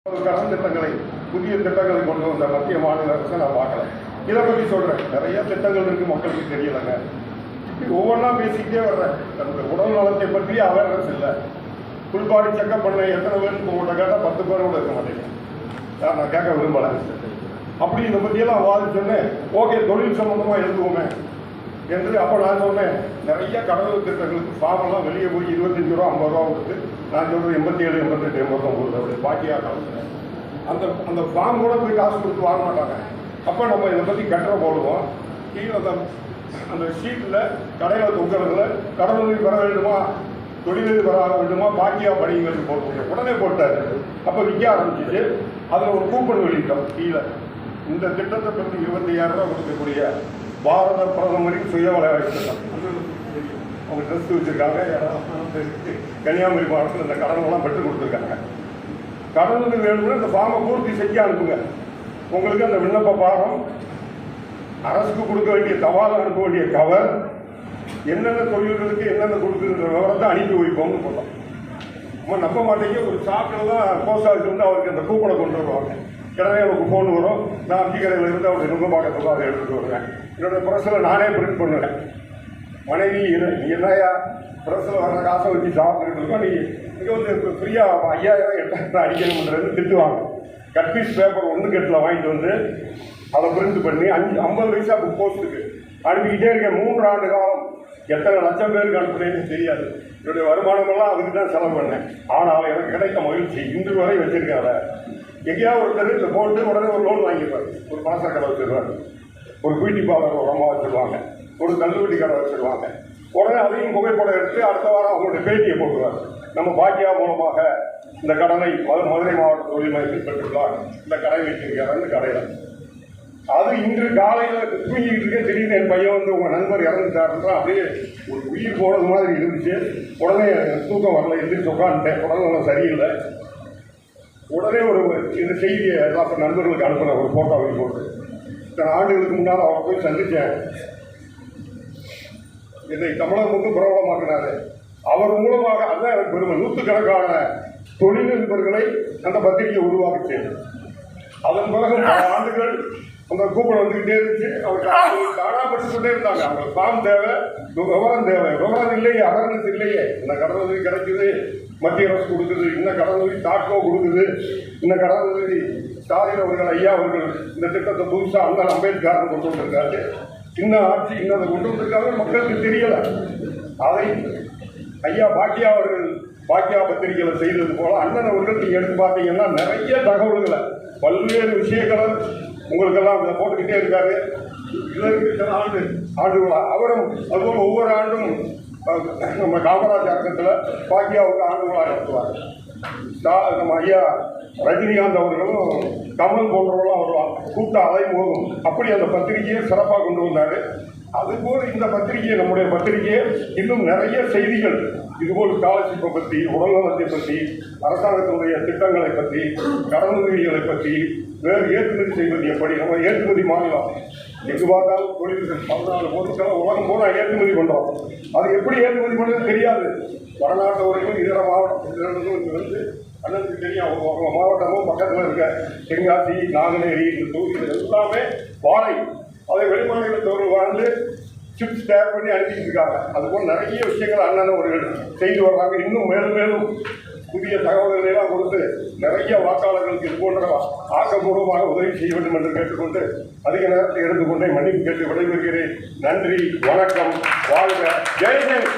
கடன் திட்டங்களை புதிய திட்டங்களை கொண்டு வந்த மத்திய மாநில அரசை நான் பார்க்கல. இதை பற்றி சொல்கிறேன். நிறைய திட்டங்கள் இருக்குது, மக்களுக்கு தெரியலைங்க. ஒவ்வொன்றா பேசிக்கிட்டே வர்றேன். அந்த உடல் நலத்தை பற்றி அவேர்னஸ் இல்லை. ஃபுல் பாடி செக்அப் பண்ண எத்தனை பேருக்கு உங்கள்கிட்ட கேட்டால் 10 பேர் கூட இருக்க மாட்டேங்க. நான் கேட்க விரும்பலை. அப்படி இதை பற்றியெல்லாம் வாதிச்சோன்னே ஓகே தொழில் சம்மந்தமாக எழுதுவோமே என்று அப்போ நான் சொன்னேன். நிறைய கடவுள் திட்டங்களுக்கு ஃபார்மெல்லாம் வெளியே போய் 25 ரூபா 50 ரூபா கொடுத்து நான் சொல்கிறது 87, 88, 89 பாக்கியாக கலந்துறேன். அந்த ஃபார்ம் கூட போய் காசு கொடுத்து வாங்க மாட்டாங்க. அப்போ நம்ம இதை பற்றி கட்டுரை போடுவோம். கீழே அந்த ஷீட்டில் கடையில் தொங்குறதுல கடவுளை பெற வேண்டுமா, தொழிலில் பெற வேண்டுமா, பாக்கியாக படிங்கிறது போட்டு உடனே போட்டார். அப்போ விற்க ஆரம்பிச்சிட்டு அதில் ஒரு கூப்பன் வெளியிட்டோம். கீழே இந்த திட்டத்தை பற்றி 25,000 ரூபா கொடுக்கக்கூடிய பாரத பிரதமரின் சுய வேலைவாய்ப்பு திட்டம். அவங்க ட்ரெஸ் வச்சுருக்காங்க. கன்னியாகுமரி மாவட்டத்தில் இந்த கடனெல்லாம் பெற்றுக் கொடுத்துருக்காங்க. கடனுக்கு வேணும்னா இந்த ஃபார்மை பூர்த்தி செஞ்சு அனுப்புங்க. உங்களுக்கு அந்த விண்ணப்ப பாரம், அரசுக்கு கொடுக்க வேண்டிய தபால் அனுப்ப வேண்டிய கவர், என்னென்ன தொழில்களுக்கு என்னென்ன கொடுக்குற விவரத்தை அனுப்பி வைப்போம்னு சொல்லலாம். நம்ம நம்ப மாட்டேங்க. ஒரு ஷாப்பில் தான் போஸ்ட் ஆஃபீஸ் வந்து அவருக்கு அந்த கூப்பனை கொண்டு வருவாங்க. கிடவே எனக்கு ஃபோன் வரும். நான் அஞ்சிக்கரையில் இருந்து அவருடைய நுங்கம்பாக்கத்தில் அதை எடுத்துகிட்டு வருவேன். என்னோடய ப்ரெஸ்ஸில் நானே பிரிண்ட் பண்ணுவேன். மனைவி நீ என்னையா ப்ரெஸ்ஸில் வர்ற காசை வச்சு சாப்பிட்டுட்டு இருக்கோம், நீ இங்கே வந்து ஃப்ரீயாக 5,000 8,000 அடிக்கணும்ன்றது திட்டுவாங்க. கட்பீஸ் பேப்பர் 1 கட்டில் வாங்கிட்டு வந்து அதை பிரிண்ட் பண்ணி 50 பைசா போஸ்ட்டுக்கு அனுப்பிக்கிட்டே இருக்கேன். 3 ஆண்டு காலம் எத்தனை லட்சம் பேருக்கு அனுப்புனேன்னு தெரியாது. என்னுடைய வருமானமெல்லாம் அதுக்கு தான் செலவு பண்ணேன். ஆனால் எனக்கு கிடைத்த மகிழ்ச்சி இன்று வரை வச்சிருக்காங்க. எங்கேயாவது ஒருத்தர் இதை போட்டு உடனே ஒரு லோன் வாங்கிப்பார். ஒரு பாச கடை வச்சுருவார், ஒரு பியூட்டி பார்லர் உரமாக வச்சுருவாங்க, ஒரு தள்ளுவண்டி கடை வச்சுருவாங்க. உடனே அதையும் புகைப்படம் எடுத்து அடுத்த வாரம் அவங்களுடைய பேட்டியை போட்டுருவார். நம்ம பாக்கியா மூலமாக இந்த கடனை மதுரை மாவட்ட தொழில் மையத்தில் பெற்றுக்கலாம், இந்த கடை வச்சிருக்காரு இந்த கடையில். அது இன்று காலையில் தூங்கிட்டு இருக்க திடீர்னு என் பையன் வந்து உங்கள் நண்பர் இறந்துட்டாருன்றா அப்படியே ஒரு உயிர் போனது மாதிரி இருந்துச்சு. உடனே தூக்கம் வரல, எந்திரிச்சு உட்காந்துட்டேன். உடனே சரியில்லை. உடனே இந்த செய்தியை எல்லா நண்பர்களுக்கு அனுப்பின ஒரு ஃபோட்டோவை போட்டு இத்தனை ஆண்டுகளுக்கு முன்னால் அவரை போய் சந்தித்தேன். என்னை தமிழகம் வந்து பிரபலமாக்கினார். அவர் மூலமாக அதுதான் எனக்கு பெருமை. 100கணக்கான தொழிலதிபர்களை அந்த பத்திரிகை உருவாக்கிச்சு. அதன் பிறகு பல ஆண்டுகள் அந்த கூப்பன் வந்துக்கிட்டே இருந்துச்சு. அவருக்கு காணாப்பட்டு கொண்டே இருந்தாங்க. அவங்களுக்கு ஃபார்ம் தேவை, விவரம் தேவை. விவரம் இல்லையே, அவேர்னஸ் இல்லையே. இந்த கடனுதவி கிடைக்குது, மத்திய அரசு கொடுக்குது, இந்த கடனுதவி தாக்கோ கொடுக்குது, இந்த கடனுதவி ஸ்டாலின் அவர்கள் ஐயா அவர்கள் இந்த திட்டத்தை புதுசாக அந்த அம்பேத்கர் கொண்டு வந்திருக்காரு. இன்னும் ஆட்சி இன்னதை கொண்டு வந்திருக்காங்க, மக்களுக்கு தெரியலை. அதை ஐயா பாக்கியா அவர்கள் பாக்கியா பத்திரிகையில் செய்தது போல அண்ணன் அவர்கள் நீங்கள் எடுத்து பார்த்தீங்கன்னா நிறைய தகவல்களை பல்வேறு விஷயங்களை உங்களுக்கெல்லாம் இதை போட்டுக்கிட்டே இருக்காரு. இதற்கு ஆண்டுகளா அவரும் அதுபோல் ஒவ்வொரு ஆண்டும் நம்ம காமராஜ் அர்த்தத்தில் பாக்கியாவுக்கு ஆண்டுகளாக நடத்துவார். நம்ம ஐயா ரஜினிகாந்த் அவர்களும் கமல் போன்றவர்களும் வருவாங்க. கூட்ட அலை போகும். அப்படி அந்த பத்திரிகையை சிறப்பாக கொண்டு வந்தார். அதுபோல் இந்த பத்திரிகை, நம்முடைய பத்திரிகையை இன்னும் நிறைய செய்திகள் இதுபோல் ஸ்காலர்ஷிப்பை பற்றி, உடல்நலத்தை பற்றி, அரசாங்கத்தினுடைய திட்டங்களை பற்றி, கடனுதவிகளை பற்றி, வேறு ஏற்றுமதி செய்வது எப்படி, நம்ம ஏற்றுமதி மாநிலம் எங்கு பார்த்தாலும் தொழில்கள் 14 பொருட்களை உலகம் போனால் ஏற்றுமதி பண்ணுறோம். அது எப்படி ஏற்றுமதி பண்ணுறது தெரியாது. வடநாட்டு வரைக்கும் இதர மாவட்டத்திலிருந்து இங்கே வந்து அண்ணனுக்கு தெரியும். அவங்க மாவட்டமும் பக்கத்தில் இருக்க தென்காசி, நாங்குநேரி, தூத்துக்குடி எல்லாமே வாழை அதை வெளிமாநிலத்தவர்கள் வாழ்ந்து சிப்ஸ் தயார் பண்ணி அனுப்பிட்டு இருக்காங்க. அதுபோல் நிறைய விஷயங்கள் அண்ணன் அவர்கள் செய்து வர்றாங்க. இன்னும் மேலும் மேலும் புதிய தகவல்களை எல்லாம் கொடுத்து நிறைய வாக்காளர்களுக்கு இது போன்ற ஆக்கப்பூர்வமாக உதவி செய்ய வேண்டும் என்று கேட்டுக்கொண்டு அதிக நேரத்தை எடுத்துக்கொண்டே மன்னிப்பு கேட்டு விடைபெறுகிறேன். நன்றி, வணக்கம், வாழ்க, ஜெய்ஹிந்த்.